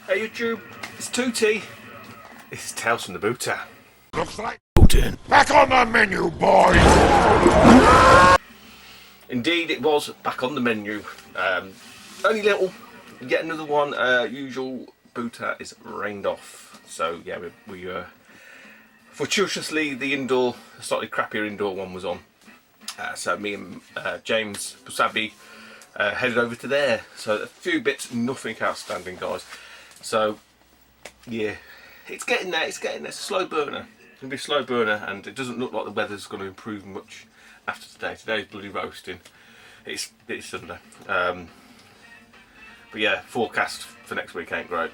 Hey YouTube, it's Tootie. This is Tales from the Booter. Looks like Putin. back on the menu, boys! Indeed, it was back on the menu. Only little, yet another one. Usual Booter is rained off. So yeah, we fortuitously the indoor, slightly crappier indoor one was on. So me and James Busabi headed over to there. So a few bits, nothing outstanding, guys. So yeah, it's getting there. It's getting there. It's a slow burner. It's gonna be a slow burner, and it doesn't look like the weather's going to improve much after today. Today's bloody roasting. It's Sunday. But yeah, forecast for next week ain't great.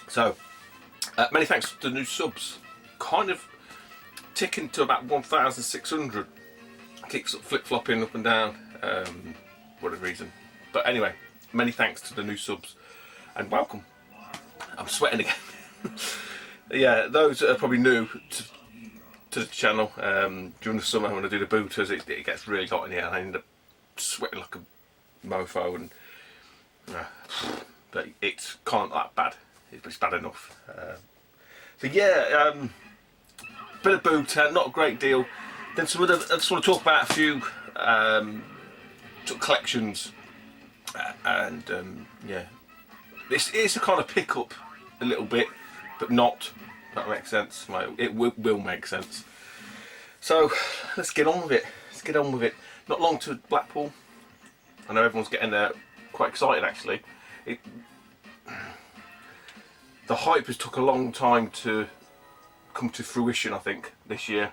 So many thanks to the new subs. Kind of ticking to about 1,600. Keeps sort of flip-flopping up and down, whatever reason. But anyway, many thanks to the new subs, and welcome. I'm sweating again. Yeah, those that are probably new to the channel, during the summer when I do the booters, it gets really hot in here, and I end up sweating like a mofo, and but it's kind of that bad. It's bad enough. So yeah, bit of booter, not a great deal. Then some other, I just want to talk about a few sort of collections, and yeah, this is a kind of pick up a little bit, but not. If that makes sense. Like, it will make sense. So let's get on with it. Let's get on with it. Not long to Blackpool. I know everyone's getting there, quite excited actually. The hype has took a long time to come to fruition, I think, this year.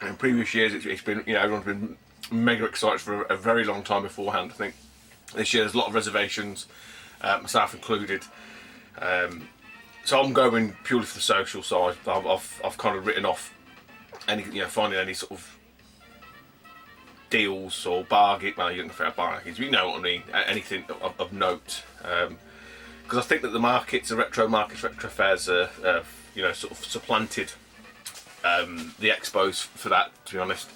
In previous years, it's been, you know, everyone's been mega excited for a very long time beforehand. I think this year there's a lot of reservations, myself included. So I'm going purely for the social side. I've kind of written off any, you know, finding any sort of deals or bargain. Well, you're looking for bargains, you know what I mean. Anything of note, because I think that the markets, the retro markets, retro fairs, are you know, sort of supplanted the expos for that, to be honest.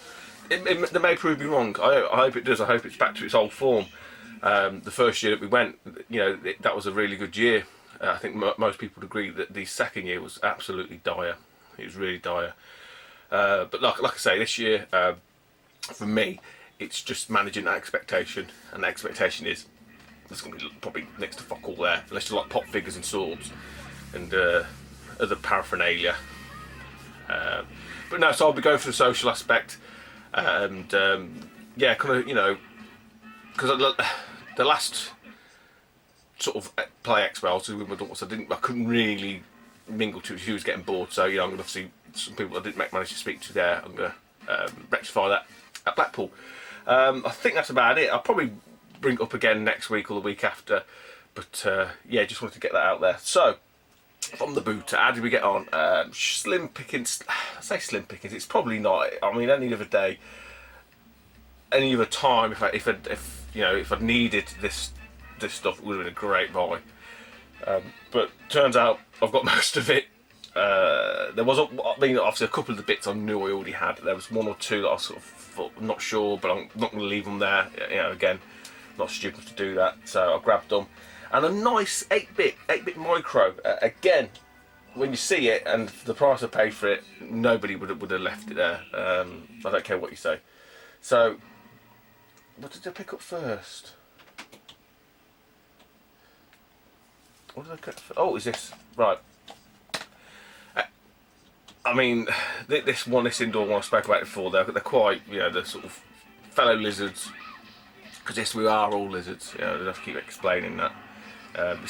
They may prove me wrong. I hope it does. I hope it's back to its old form. The first year that we went, you know, that was a really good year. I think most people would agree that the second year was absolutely dire. It was really dire. But like I say, this year, for me, it's just managing that expectation, and the expectation is there's going to be probably next to fuck all there, unless you like pop figures and swords and other paraphernalia. But no, so I'll be going for the social aspect, and yeah, kind of, you know, because the last sort of play expo I was with my daughter, I couldn't really mingle to. She was getting bored, so you know, I'm going to see some people I didn't manage to speak to there. I'm going to rectify that at Blackpool. I think that's about it. I'll probably bring it up again next week or the week after, but yeah, just wanted to get that out there. So, from the booter, how did we get on? Slim pickings. I say slim pickings. It's probably not. I mean, any other day, any other time, if you know, if I'd needed this stuff, it would have been a great buy. But turns out I've got most of it. There was, I mean, obviously a couple of the bits I knew I already had. There was one or two that I sort of thought, I'm not sure, but I'm not going to leave them there. You know, again, not stupid to do that. So I grabbed them. And a nice 8-bit micro. Again, when you see it and the price I paid for it, nobody would have left it there. I don't care what you say. So, what did I pick up first? What did I pick up first? Oh, is this right? I mean, this indoor one I spoke about before. They're quite, you know, the sort of fellow lizards. Because yes, we are all lizards. You know, I don't have to keep explaining that.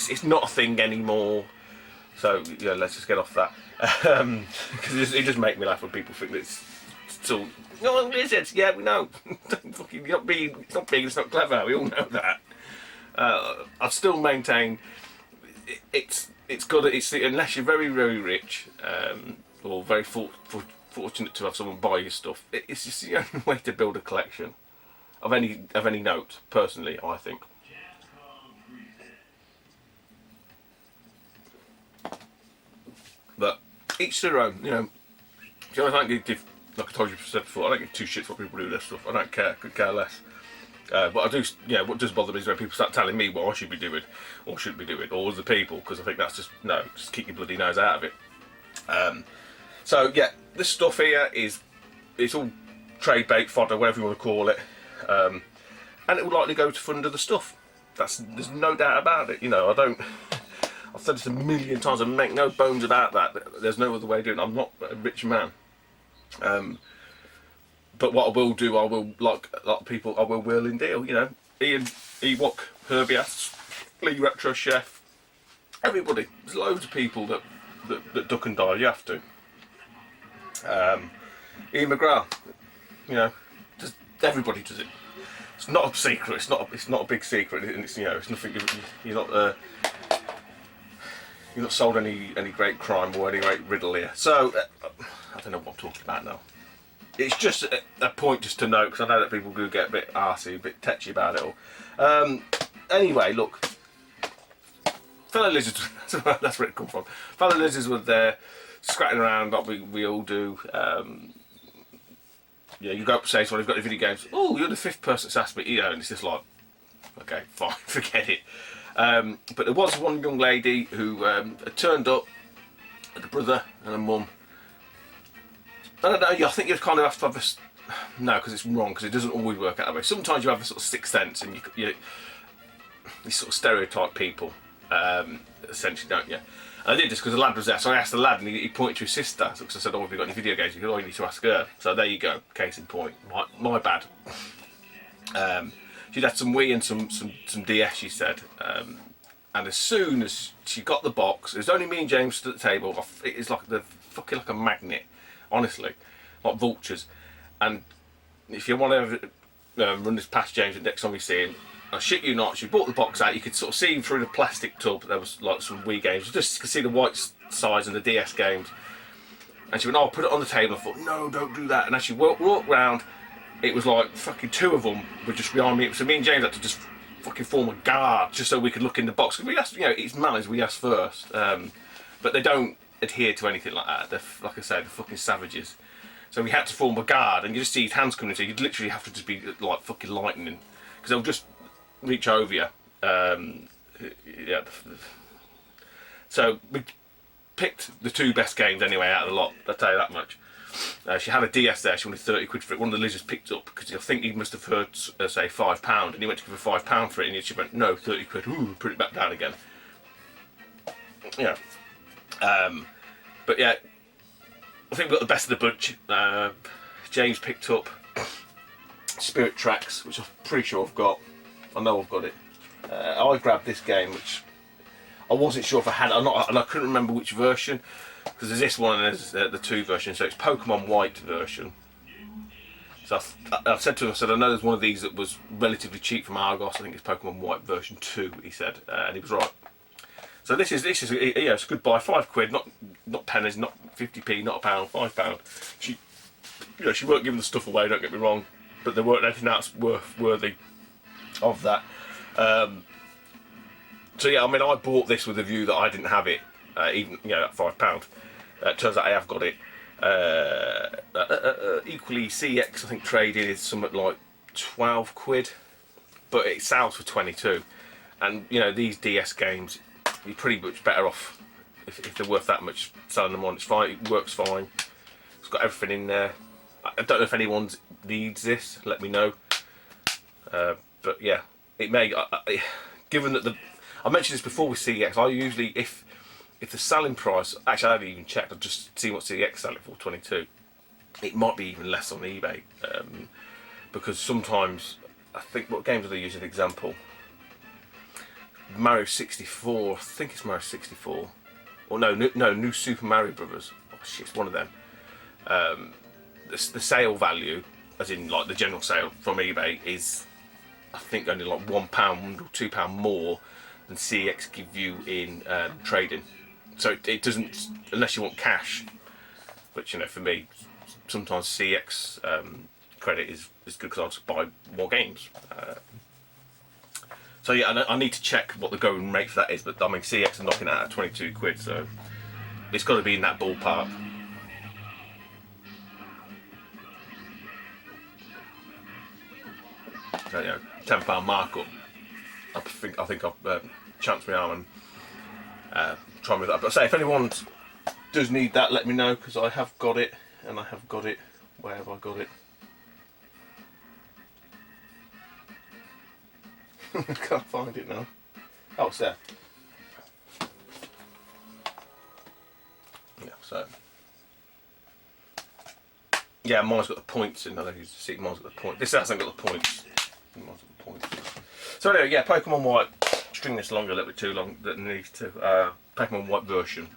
It's not a thing anymore, so yeah, let's just get off that. Because it just makes me laugh when people think that it's still, no, lizards. Yeah, we know. It's not big. It's not clever. We all know that. I still maintain it's unless you're very, very rich, or very fortunate to have someone buy your stuff. It's just the only way to build a collection of any note. Personally, I think. But each to their own, you know. So I think like I told you said before, I don't give two shits what people do with their stuff. I don't care, could care less. But I do, yeah, what does bother me is when people start telling me what I should be doing, or shouldn't be doing, or other people, because I think that's just, no, just keep your bloody nose out of it. So yeah, this stuff here it's all trade bait fodder, whatever you want to call it, and it will likely go to fund other stuff. There's no doubt about it. You know, I've said this a million times, I make no bones about that. There's no other way of doing it. I'm not a rich man. But what I will do, I will, like a lot of people, I will wheel and deal, you know. Ian, Ewok, Herbie Asks, Lee Retro Chef, everybody. There's loads of people that duck and dive, you have to. Ian McGrath, you know, just everybody does it. It's not a secret, it's not a big secret, and it's, you know, it's nothing, you're not sold any great crime or any great riddle here. So, I don't know what I'm talking about now. It's just a point just to note, because I know that people do get a bit arsey, a bit tetchy about it all. Anyway, look, fellow lizards, that's where it come from. Fellow lizards were there, scratching around like we all do. Yeah, you go up to say someone who's got the video games, oh, you're the fifth person that's asked me, you know, and it's just like, okay, fine, forget it. But there was one young lady who had turned up, had a brother and a mum. I don't know, I think you kind of have to have a... No, because it's wrong, because it doesn't always work out that way. Sometimes you have a sort of sixth sense, and you sort of stereotype people, essentially, don't you? And I did this because the lad was there, so I asked the lad, and he pointed to his sister, because I said, oh, have you got any video games? He goes, oh, you need to ask her. So there you go, case in point. My bad. She'd had some Wii and some DS, she said. And as soon as she got the box, it was only me and James stood at the table. It was like fucking like a magnet. Honestly, like vultures. And if you want to run this past James and next time we see him, I shit you not, she brought the box out, you could sort of see through the plastic tub, there was like some Wii games, you just could see the white size and the DS games. And she went, oh, put it on the table. I thought, no, don't do that. And as she walked round, it was like fucking two of them were just behind me. So me and James had to just fucking form a guard just so we could look in the box. Because we asked, you know, it's manners, we asked first. But they don't adhere to anything like that. They're, like I said, they're fucking savages. So we had to form a guard, and you just see his hands coming in, so you'd literally have to just be like fucking lightning, because they'll just reach over you. Yeah. So we picked the two best games anyway out of the lot, I'll tell you that much. She had a DS there, she wanted 30 quid for it. One of the lizards picked up, because I think he must have heard say £5, and he went to give her £5 for it, and she went, no, 30 quid, ooh, put it back down again. Yeah. But yeah, I think we got the best of the bunch. James picked up Spirit Tracks, which I'm pretty sure I've got. I know I've got it. I grabbed this game, which I wasn't sure if I had, and I couldn't remember which version, because there's this one and there's the two versions. So it's Pokemon White version. So I said to him, I know there's one of these that was relatively cheap from Argos. I think it's Pokemon White version 2. He said, and he was right. So this is yeah, it's a good buy. £5, not pennies, not 50p, not £1, £5. She weren't giving the stuff away. Don't get me wrong, but there weren't anything else worthy of that. So yeah, I mean, I bought this with the view that I didn't have it, even at £5. Turns out I have got it. Equally, CX I think trading is something like 12 quid, but it sells for 22. And these DS games, you're pretty much better off if they're worth that much selling them on. It's fine, it works fine. It's got everything in there. I don't know if anyone needs this. Let me know. But yeah, it may. Given that I mentioned this before with CX, I usually if the selling price, actually I haven't even checked. I've just seen what CX selling for 22. It might be even less on eBay, because sometimes I think what games are they using? As an example, Mario 64. I think it's Mario 64, or no, New Super Mario Brothers. Oh shit, it's one of them. The sale value, as in like the general sale from eBay, is I think only like £1 or £2 more than CX give you in trading. So it doesn't, unless you want cash. Which for me, sometimes CX credit is good because I'll just buy more games. So yeah, I need to check what the going rate for that is. But I mean, CX are knocking out at 22 quid, so it's got to be in that ballpark. So, £10 markup. I think I've chanced my arm and try with that. But say if anyone does need that, let me know, because I have got it, and I have got it. Where have I got it? Can't find it now. Oh, it's there. Yeah, so. Yeah, mine's got the points in. I don't know if you see, mine's got the points. This hasn't got the points. Mine's got the points. So anyway, yeah, Pokemon White. String this longer, a little bit too long than it needs to. Pokemon White version.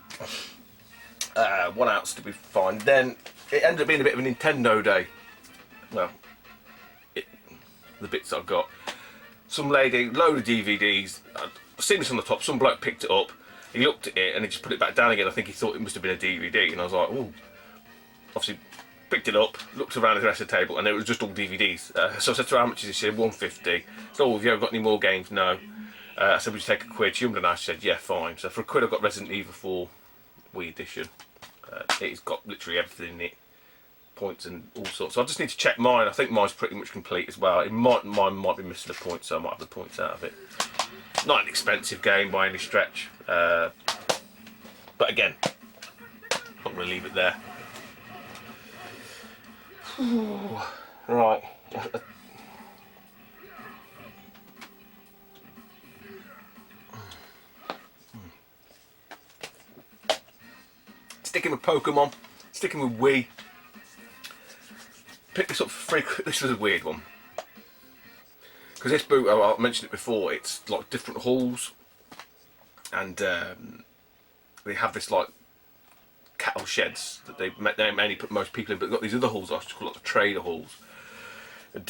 1 ounce to be fine. Then it ended up being a bit of a Nintendo day. Well, the bits that I've got. Some lady, load of DVDs. I've seen this on the top. Some bloke picked it up. He looked at it and he just put it back down again. I think he thought it must have been a DVD, and I was like, oh. Obviously, picked it up, looked around the rest of the table, and it was just all DVDs. So I said to her, how much is this here? 150. So, oh, have you ever got any more games? No. I said, would you take a quid? She and I said, yeah, fine. So for a quid, I got Resident Evil 4 Wii Edition. It's got literally everything in it. Points and all sorts. So I just need to check mine. I think mine's pretty much complete as well. Mine might be missing a point, so I might have the points out of it. Not an expensive game by any stretch. But again, I'm going to leave it there. Right. Sticking with Pokemon, sticking with Wii. Picked this up for free. This was a weird one. Because this boot, I mentioned it before, it's like different halls. And they have this like cattle sheds that they mainly put most people in, but they've got these other halls I just call it the trader halls. And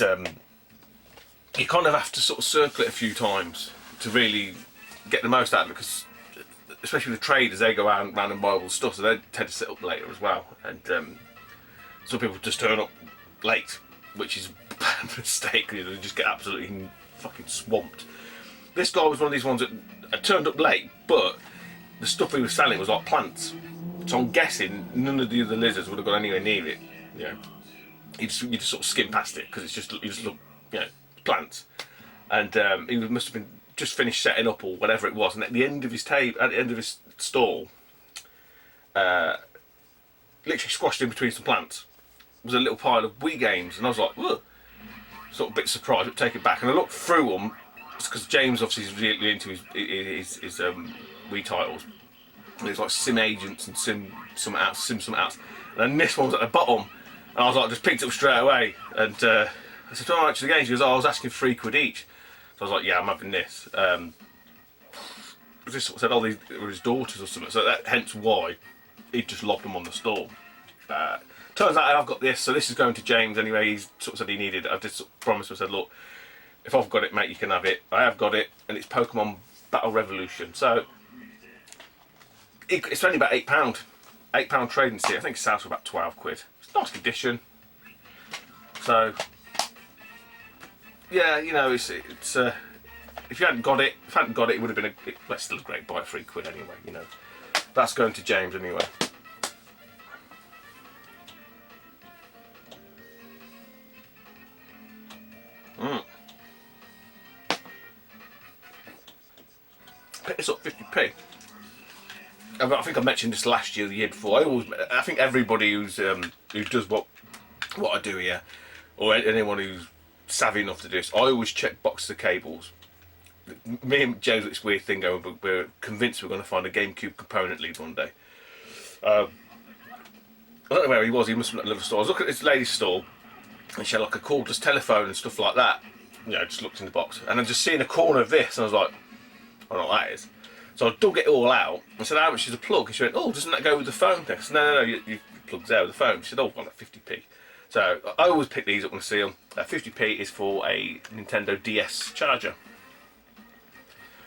you kind of have to sort of circle it a few times to really get the most out of it, because especially with the traders, they go out and buy all the stuff, so they tend to sit up later as well. And some people just turn up late, which is a bad mistake. They just get absolutely fucking swamped. This guy was one of these ones that turned up late, but the stuff he was selling was like plants. So I'm guessing none of the other lizards would have gone anywhere near it. You know, you just sort of skim past it, because you just look, plants. And he must have been just finished setting up or whatever it was, and at the end of his stall, literally squashed in between some plants was a little pile of Wii games, and I was like, whoa, sort of a bit surprised, but take it back. And I looked through them, because James obviously is really into his Wii titles. And there's like Sim Agents and Sim Something Else. And then this one was at the bottom, and I was like, just picked it up straight away. And I said, how much are the games? He goes, oh, I was asking £3 each. So I was like, yeah, I'm having this. Just sort of said, oh, these were his daughters or something. So hence why he just lobbed them on the store. Turns out I've got this, so this is going to James anyway. He's sort of said he needed it. I just sort of promised him, I said, look, if I've got it, mate, you can have it. I have got it, and it's Pokemon Battle Revolution. So it's only about £8. £8 trading stick. I think it sells for about £12. It's nice condition. So yeah, it's if you hadn't got it, it would have been that's still a great buy at £3 anyway. That's going to James anyway. Pick this up 50p. I think I mentioned this last year, the year before. I think everybody who does what I do here, or anyone who's savvy enough to do this, I always check boxes of cables. Me and James got this weird thing going, but we're convinced we're going to find a GameCube component lead one day. I don't know where he was. He must have been at another store. I was looking at this lady's store, and she had like a cordless telephone and stuff like that. Just looked in the box, and I just seen a corner of this, and I was like, I don't know what that is. So I dug it all out and said, how much is a plug? And she went, oh, doesn't that go with the phone? I said, no, your plug's there with the phone. She said, oh, well, like 50p. So I always pick these up when I see them. 50p is for a Nintendo DS charger.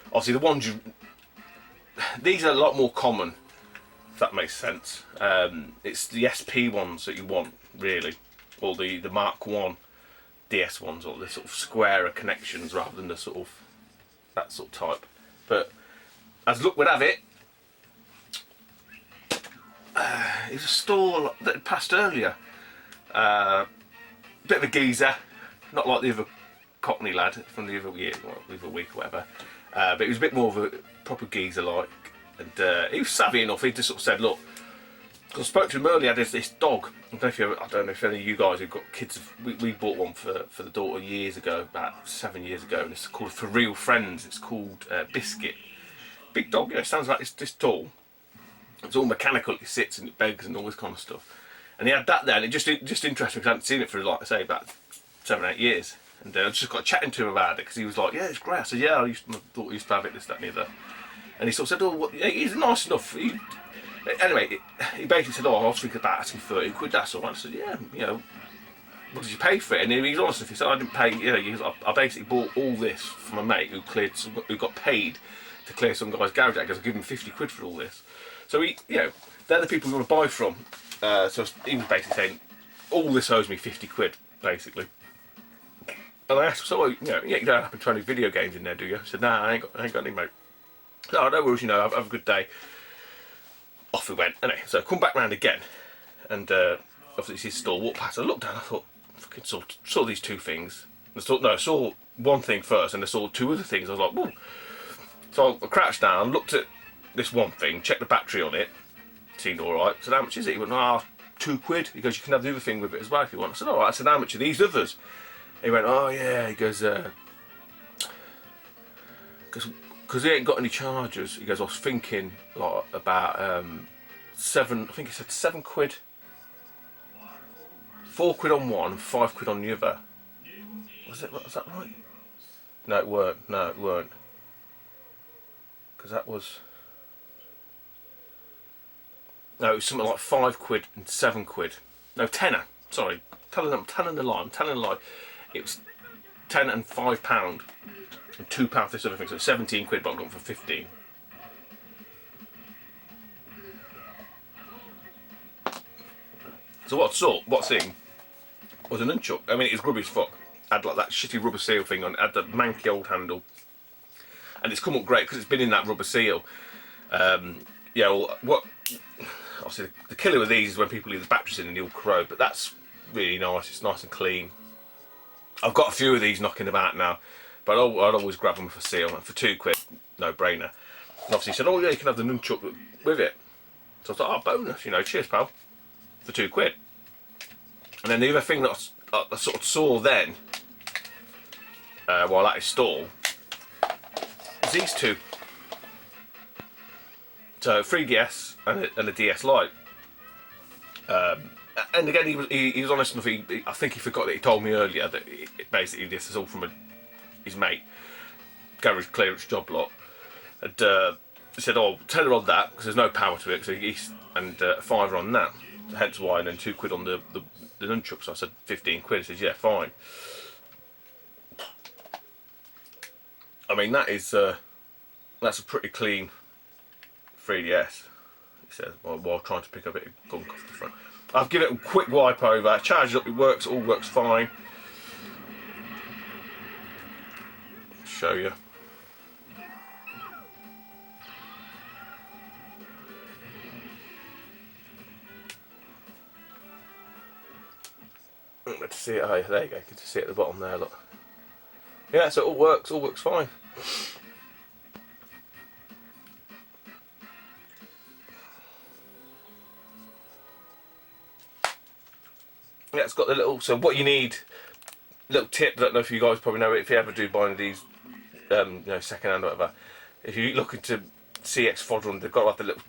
Obviously, the ones these are a lot more common, if that makes sense. It's the SP ones that you want, really, or the Mark 1 DS ones, or the sort of squarer connections rather than the sort of that sort of type. But as luck would have it, it was a store that had passed earlier. Bit of a geezer, not like the other Cockney lad from the other year, well, the other week or whatever. But he was a bit more of a proper geezer like, and he was savvy enough. He just sort of said, look, because I spoke to him earlier, there's this dog. I don't know if any of you guys who've got kids, we bought one for the daughter years ago, about 7 years ago, and it's called For Real Friends. It's called Biscuit. Big dog, you know, sounds like it's this tall. It's all mechanical. It sits and it begs and all this kind of stuff. And he had that there, and it just interested me because I hadn't seen it for, like I say, about 7 or 8 years. And I just got chatting to him about it because he was like, yeah, it's great. I said, yeah, my daughter used to have it, this, that, and the other. And he sort of said, oh, well, yeah, he's nice enough. Anyway, he basically said, oh, I was thinking about asking 30 quid, that's all right. I said, yeah, you know, what did you pay for it? And he was honest enough, he said, I didn't pay, you know, I basically bought all this from a mate who got paid to clear some guy's garage out because I gave him 50 quid for all this. So he, you know, they're the people you want to buy from. So he was basically saying, all this owes me 50 quid, basically. And I asked him, so, you know, you don't happen to have any video games in there, do you? I said, nah, I ain't got any, mate. No, no worries, you know, have a good day. Off we went. Anyway, so I come back round again, and obviously it's his store. Walked past, I looked down, I thought, fucking saw these two things. I saw one thing first, and I saw two other things. I was like, whoa. So I crouched down, looked at this one thing, checked the battery on it, seemed alright. I said, how much is it? He went, £2. He goes, you can have the other thing with it as well if you want. I said, alright. I said, how much are these others? He went, oh yeah. He goes, because he ain't got any chargers. He goes, I was thinking like about 7, I think he said 7 quid, 4 quid on one and 5 quid on the other. Was that right? No, it weren't. Because that was, no, it was something like 5 quid and 7 quid. No, tenner. Sorry, I'm telling a lie. It was 10 and £5 and £2 for this other thing. So 17 quid, but I got them for 15. So what's in was an nunchuck. I mean, it's grubby as fuck. Had like that shitty rubber seal thing on. Had the manky old handle, and it's come up great because it's been in that rubber seal. Yeah, well, obviously the killer with these is when people leave the batteries in and they'll corrode, but that's really nice. It's nice and clean. I've got a few of these knocking about now, but I'd always grab them for seal, and for 2 quid, no brainer. And obviously he said, oh yeah, you can have the nunchuck with it. So I was like, oh, bonus, you know, cheers pal, for 2 quid. And then the other thing that I sort of saw then, while at his stall, is these two. So 3DS and a DS Lite. And again, he was honest enough. I think he forgot that he told me earlier that basically this is all from his mate, garage clearance job lot. And he said, "Oh, tell her on that because there's no power to it." So and a £5 on that. So hence why, and then 2 quid on the nunchuck. So I said 15 quid. He says, "Yeah, fine." I mean, that's a pretty clean 3DS. He says, while trying to pick up a bit of gunk off the front. I've given it a quick wipe over, charged up, it all works fine. Show you. Let's see it. Oh, there you go. You can see it at the bottom there. Look. Yeah, so it all works fine. Yeah, it's got the little. So what you need, little tip. I don't know if you guys probably know it. If you ever do buy one of these, you know, second hand or whatever. If you look into CX Fodron, they've got like the little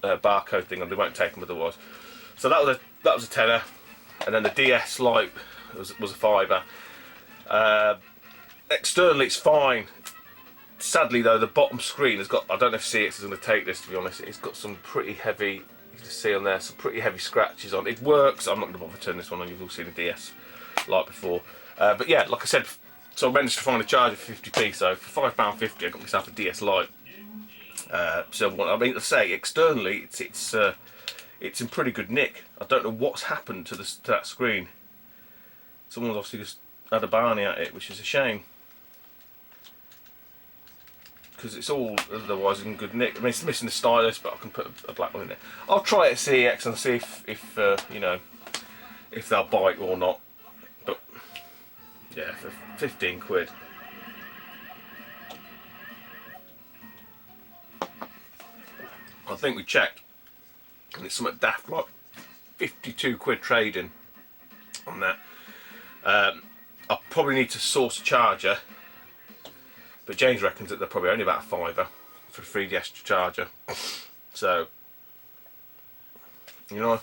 barcode thing, and they won't take them otherwise. So that was a tenner, and then the DS Lite was a £5. Externally, it's fine. Sadly, though, the bottom screen has got. I don't know if CX is going to take this. To be honest, it's got some pretty heavy. You can see on there some pretty heavy scratches on. It works. I'm not going to bother turning this one on. You've all seen the DS Lite before. But yeah, like I said, so I managed to find a charger for 50p. So for £5.50, I got myself a DS Lite. So I mean, to say externally, it's in pretty good nick. I don't know what's happened to that screen. Someone's obviously just had a Barney at it, which is a shame. Because it's all otherwise in good nick. I mean, it's missing the stylus, but I can put a black one in there. I'll try it at CEX and see if you know, if they'll bite or not. But Yeah, for 15 quid. I think we checked, and it's something daft like 52 quid trading on that. I probably need to source a charger, but James reckons that they're probably only about a fiver for a 3DS charger. So, you know,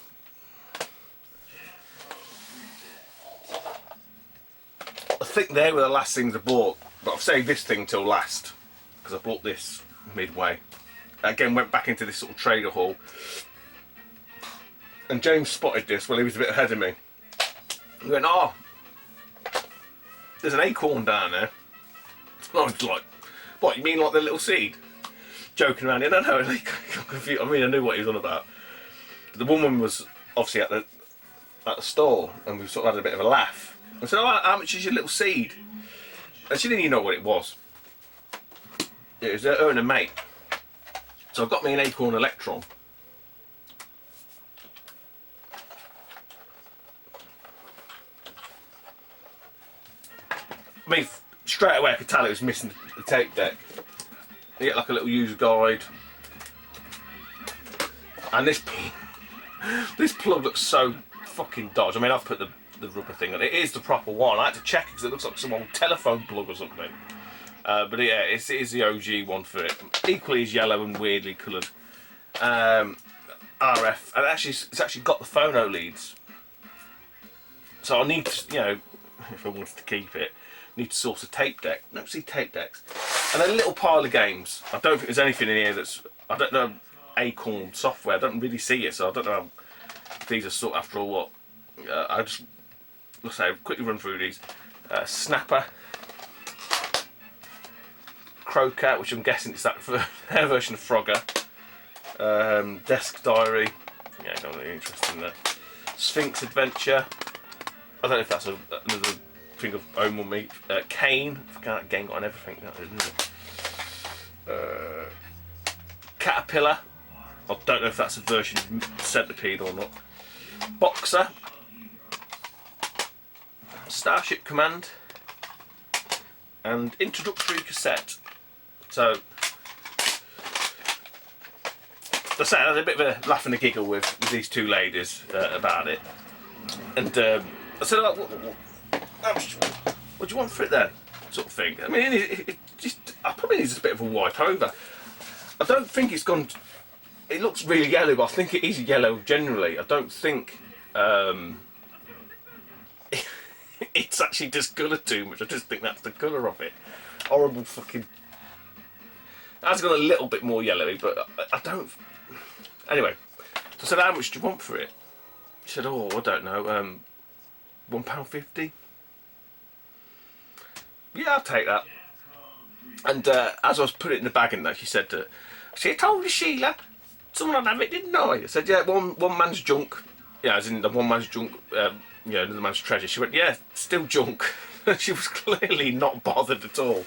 I think they were the last things I bought, but I've saved this thing till last because I bought this midway. Again, went back into this sort of trader hall, and James spotted this. Well, he was a bit ahead of me. He went, "Oh, there's an acorn down there." And I was like, "What, you mean like the little seed?" Joking around. No, like, confused. I mean, I knew what he was on about. The woman was obviously at the store, and we sort of had a bit of a laugh. I said, "Oh, how much is your little seed?" And she didn't even know what it was. It was her and a mate. So I got me an Acorn Electron. I mean, straight away I could tell it was missing the tape deck. You get like a little user guide. And this plug looks so fucking dodgy. I mean, I've put the rubber thing on. It is the proper one. I had to check it because it looks like some old telephone plug or something. But yeah, it is the OG one for it. Equally as yellow and weirdly coloured. RF, and actually, it's actually got the phono leads. So I need to, you know, if I wanted to keep it, need to source a tape deck. I don't see tape decks. And a little pile of games. I don't think there's anything in here that's, I don't know, Acorn software. I don't really see it, so I don't know if these are sort after all what. I just, let's say, quickly run through these. Snapper. Crocat, which I'm guessing is that their version of Frogger. Desk Diary, yeah, not really interested in that. Sphinx Adventure, I don't know if that's another thing of Home on Me. Kane, that game got on everything, that isn't it? Caterpillar, I don't know if that's a version of Centipede or not. Boxer, Starship Command, and Introductory Cassette. So, I said I had a bit of a laugh and a giggle with these two ladies about it, and I said, "Oh, what do you want for it then?" Sort of thing. I mean, it just, I probably need a bit of a white over. I don't think it's gone. It looks really yellow, but I think it is yellow generally. I don't think it's actually discoloured too much. I just think that's the colour of it. Horrible fucking. It has got a little bit more yellowy, but I don't. Anyway, so I said, "How much do you want for it?" She said, "Oh, I don't know, £1.50. Yeah, I'll take that. And as I was putting it in the bag and that, she said, "I told you, Sheila, someone would have it, didn't I?" I said, "Yeah, one man's junk." Yeah, as in the one man's junk, you know, another man's treasure. She went, "Yeah, still junk." She was clearly not bothered at all.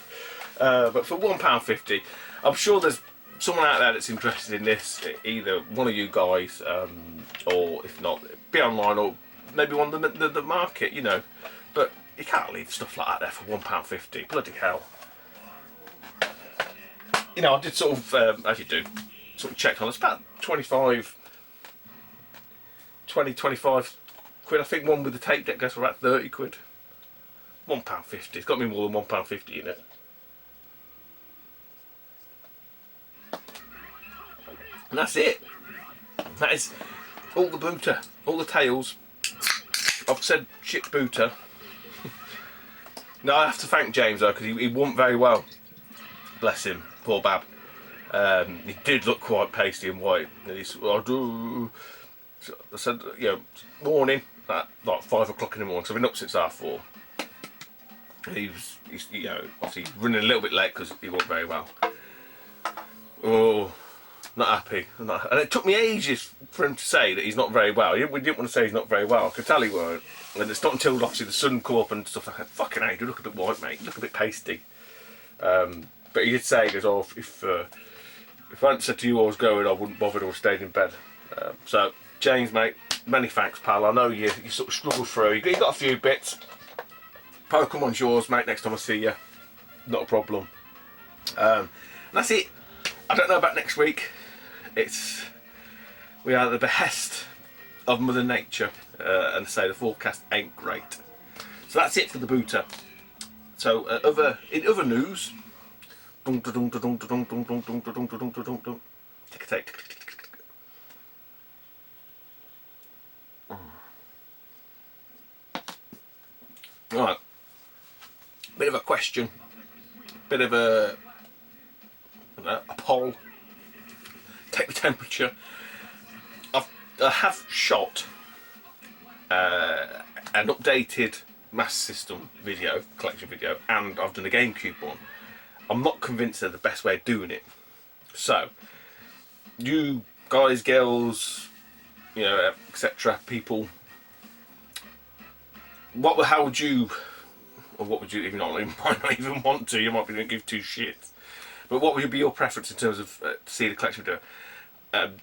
But for £1.50, I'm sure there's someone out there that's interested in this, either one of you guys, or if not, be online, or maybe one of the market, you know. But you can't leave stuff like that there for £1.50. Bloody hell. You know, I did sort of, as you do, sort of checked on. It's about 25 quid. I think one with the tape deck goes for about 30 quid. £1.50. It's got me more than £1.50 in it. And that's it. That is all the booter, all the tails. I've said shit booter. No, I have to thank James though, because he wasn't very well. Bless him, poor Bab. He did look quite pasty and white. And he's, "I do." So I said, you know, morning at like 5 o'clock in the morning. So I've been up since 4:30. He's you know, obviously running a little bit late because he wasn't very well. Oh. Not happy. And it took me ages for him to say that he's not very well. We didn't want to say he's not very well. I could tell he weren't. And it's not until obviously the sun come up and stuff like that. "Fucking hell, you look a bit white, mate. You look a bit pasty." But he did say, he goes, "Oh, if I hadn't said to you I was going, I wouldn't bother to have stayed in bed." So, James, mate, many thanks, pal. I know you sort of struggled through. You got a few bits. Pokemon's yours, mate. Next time I see you, not a problem. And that's it. I don't know about next week. We are at the behest of Mother Nature, and say the forecast ain't great. So that's it for the booter. So in other news, right, bit of a question, bit of a poll. Take the temperature. I have shot an updated Master System video, collection video, and I've done a GameCube one. I'm not convinced they're the best way of doing it. So, you guys, girls, you know, etc., people, how would you, or what would you, if you might not even want to, you might be going to give two shits, but what would be your preference in terms of to see the collection video?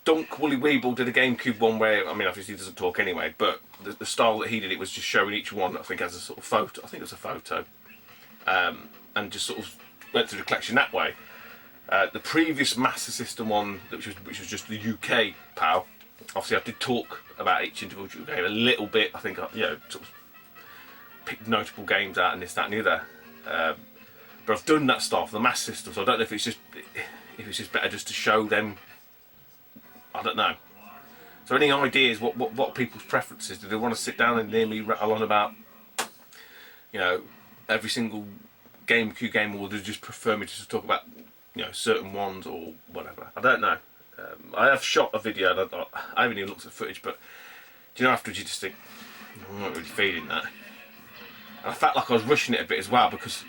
Dunk Wooly Weeble did a GameCube one where, I mean, obviously he doesn't talk anyway, but the style that he did it was just showing each one, I think, as a sort of photo. I think it was a photo, and just sort of went through the collection that way. The previous Master System one, which was just the UK PAL, obviously I did talk about each individual game a little bit. I think you know, sort of picked notable games out and this, that, and the other. But I've done that style for the Master System, so I don't know if it's just better just to show them. I don't know. So any ideas? What people's preferences? Do they want to sit down and hear me rattle on about, you know, every single GameCube game, or do they just prefer me to just talk about, you know, certain ones or whatever? I don't know. I have shot a video. I haven't even looked at the footage, but do you know, afterwards you just think, I'm not really feeling that. And I felt like I was rushing it a bit as well, because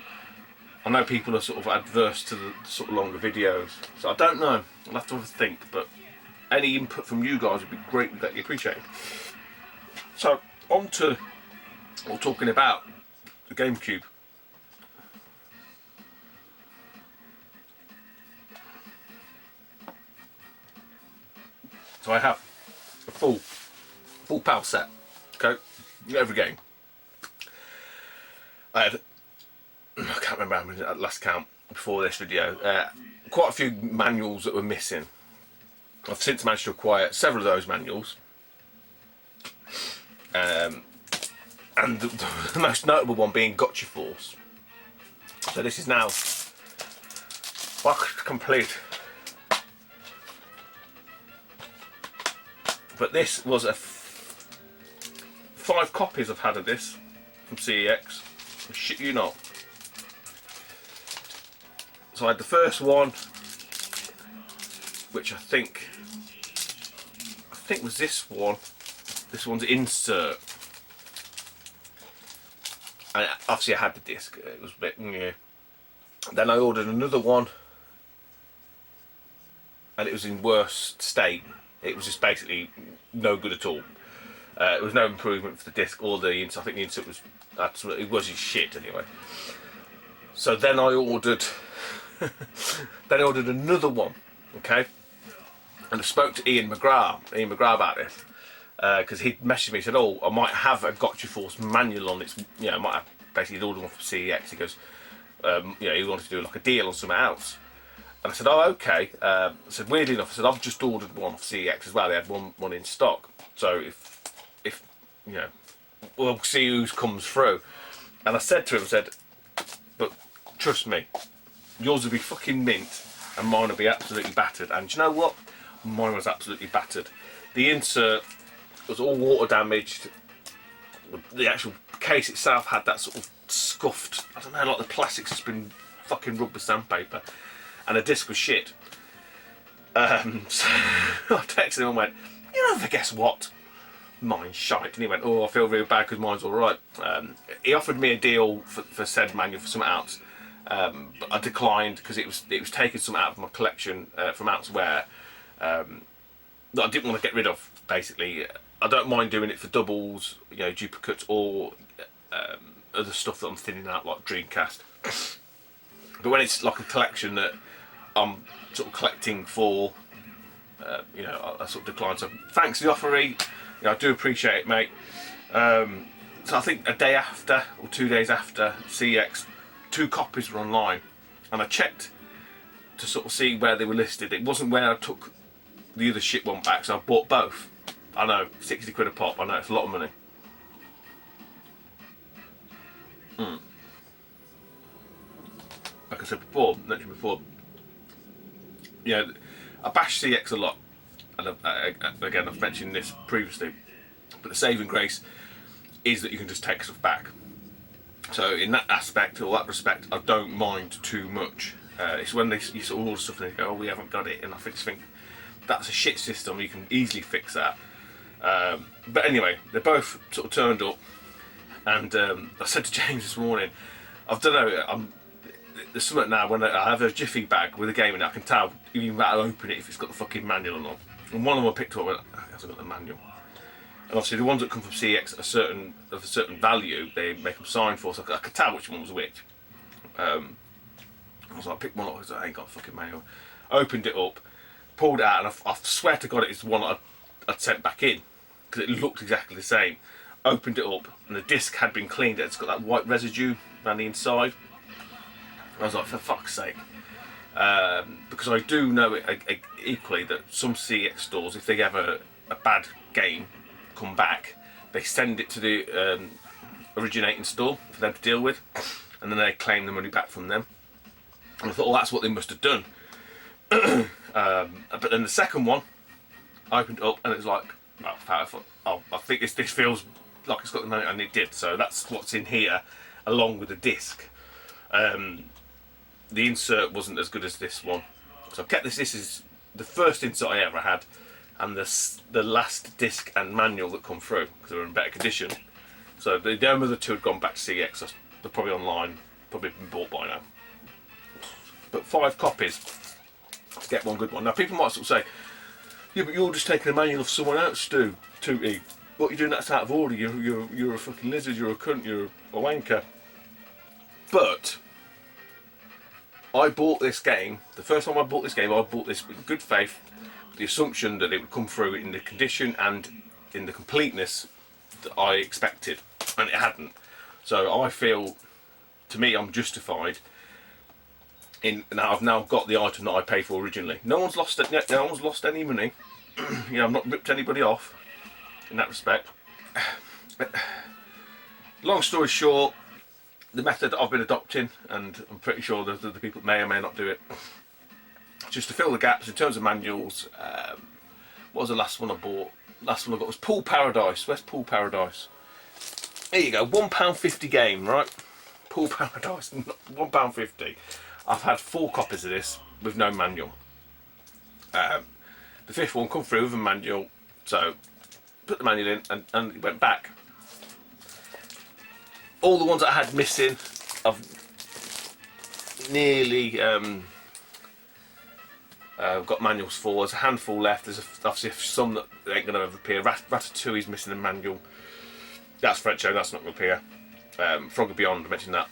I know people are sort of adverse to the sort of longer videos. So I don't know. I'll have to have a think, but any input from you guys would be greatly appreciated. So on to what we're talking about, the GameCube. So I have a full PAL set. Okay, every game. I had, I can't remember how many at last count before this video. Quite a few manuals that were missing. I've since managed to acquire several of those manuals, and the most notable one being Gotcha Force. So this is now boxed complete. But this was 5 copies I've had of this from CEX. I shit you not. So I had the first one, which I think was this one. This one's insert. And obviously I had the disc. It was a bit, yeah. Then I ordered another one, and it was in worse state. It was just basically no good at all. It was no improvement for the disc or the insert. I think the insert was absolutely, it was his shit anyway. So then I ordered another one, okay? And I spoke to Ian McGrath about this, because he'd messaged me and said, oh, I might have a Gotcha Force manual on its, you know, I might have basically ordered one from CEX. He goes, you know, he wanted to do like a deal on something else. And I said, oh, okay. I said, weirdly enough, I said, I've just ordered one off CEX as well. They had one in stock. So if you know, we'll see who comes through. And I said to him, I said, but trust me, yours will be fucking mint and mine will be absolutely battered. And do you know what? Mine was absolutely battered. The insert was all water damaged. The actual case itself had that sort of scuffed, I don't know, like the plastic's just been fucking rubbed with sandpaper. And the disc was shit. So I texted him and went, you know, guess what? Mine's shite. And he went, oh, I feel really bad because mine's alright. He offered me a deal for said manual for something else. But I declined because it was taking something out of my collection from elsewhere that I didn't want to get rid of, basically. I don't mind doing it for doubles, you know, duplicates, or other stuff that I'm thinning out, like Dreamcast. But when it's like a collection that I'm sort of collecting for, you know, I sort of decline. So thanks for the offer, E. You know, I do appreciate it, mate. So I think a day after or 2 days after CX, 2 copies were online, and I checked to sort of see where they were listed. It wasn't where I took the other shit one back, so I bought both. I know, 60 quid a pop. I know it's a lot of money. Like I said before, mentioned before, yeah, I bash CX a lot, and again I've mentioned this previously, but the saving grace is that you can just take stuff back. So in that aspect or that respect, I don't mind too much. It's when you sort of order stuff and they go, oh, we haven't got it, and I just think that's a shit system. You can easily fix that. But anyway, they both sort of turned up, and I said to James this morning, I don't know, there's something now when I have a jiffy bag with a game in it, I can tell even that I'll open it if it's got the fucking manual or not. And one of them I picked up and it hasn't got the manual. And obviously the ones that come from CX of a certain value, they make them sign for, so I could tell which one was which. So I picked one up, I was like, I ain't got a fucking manual. Opened it up, pulled it out, and I swear to God it's the one I'd sent back in, because it looked exactly the same. Opened it up, and the disc had been cleaned. It's got that white residue around the inside. I was like, for fuck's sake. Because I do know equally that some CX stores, if they have a bad game come back, they send it to the originating store for them to deal with, and then they claim the money back from them. And I thought, well, that's what they must have done. But then the second one, I opened it up, and it was like, well, I thought, oh, I think this feels like it's got the money, and it did. So that's what's in here, along with the disc. The insert wasn't as good as this one, so I kept this. This is the first insert I ever had, and the last disc and manual that come through, because they were in better condition. So the other 2 had gone back to CX. So they're probably online, probably been bought by now. But 5 copies to get one good one. Now people might sort of say, yeah, but you're just taking a manual of someone else, Stu. Tootie. What you're doing, that's out of order. You're a fucking lizard. You're a cunt. You're a wanker. But I bought this game, the first time I bought this game, I bought this with good faith, with the assumption that it would come through in the condition and in the completeness that I expected, and it hadn't. So I feel, to me, I'm justified in now. I've now got the item that I paid for originally. No one's lost it. No one's lost any money. You know, I've not ripped anybody off in that respect. Long story short, the method that I've been adopting, and I'm pretty sure the people may or may not do it, just to fill the gaps in terms of manuals. What was the last one I bought? Last one I got was Pool Paradise. Where's Pool Paradise? There you go, £1.50 game, right? Pool Paradise, £1.50. I've had 4 copies of this with no manual. The 5th one come through with a manual, so put the manual in and it went back. All the ones that I had missing, I've nearly got manuals for. There's a handful left. There's obviously some that ain't going to ever appear. Ratatouille's missing a manual. That's French, that's not going to appear. Frogger Beyond, I mentioned that.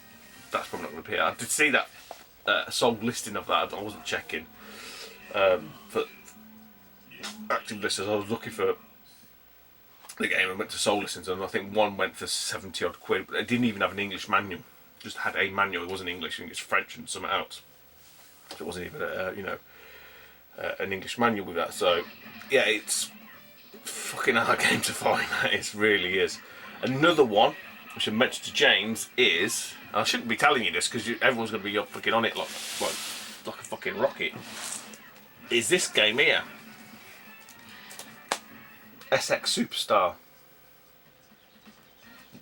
That's probably not going to appear. I did see that sold listing of that. I wasn't checking. For active listers, I was looking for the game and went to soul listings, and I think one went for 70 odd quid, but it didn't even have an English manual. Just had a manual. It wasn't English. I think it's French and something else. So it wasn't even an English manual with that. So yeah, it's fucking hard game to find. It really is. Another one which I mentioned to James is, I shouldn't be telling you this because everyone's going to be fucking on it like a fucking rocket. Is this game here? SX Superstar.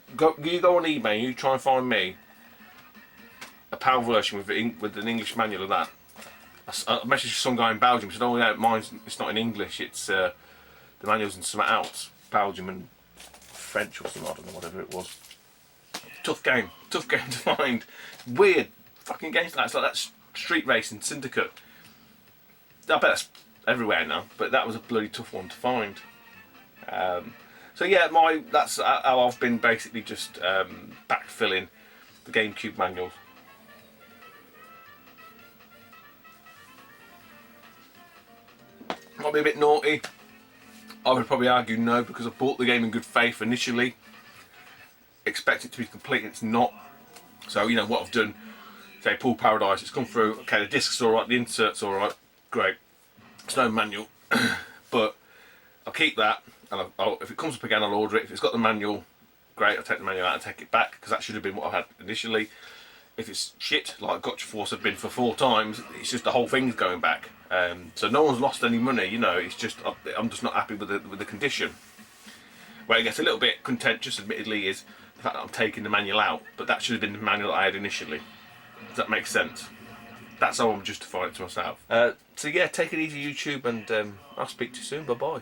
You go on eBay, you try and find me a PAL version with an English manual of that. I messaged some guy in Belgium. He said, "Oh yeah, it's not in English. It's the manual's in something else, Belgium and French or something. I don't know, whatever it was." Tough game to find. Weird fucking games like that. It's like that Street Racing Syndicate. I bet that's everywhere now, but that was a bloody tough one to find. So yeah, that's how I've been basically just backfilling the GameCube manuals. Might be a bit naughty. I would probably argue no, because I bought the game in good faith initially. expect it to be complete, and it's not. So you know what I've done. Say Pool Paradise, it's come through. Okay, the disc's all right, the insert's all right, great. It's no manual, but I'll keep that, and if it comes up again, I'll order it. If it's got the manual, great. I'll take the manual out and take it back, because that should have been what I had initially. If it's shit, like Gotcha Force have been for 4 times, it's just the whole thing's going back. So no one's lost any money, you know. It's just I'm just not happy with the condition. Where it gets a little bit contentious, admittedly, is the fact that I'm taking the manual out, but that should have been the manual that I had initially. Does that make sense? That's how I'm justifying it to myself. So yeah, take it easy, YouTube, and I'll speak to you soon. Bye bye.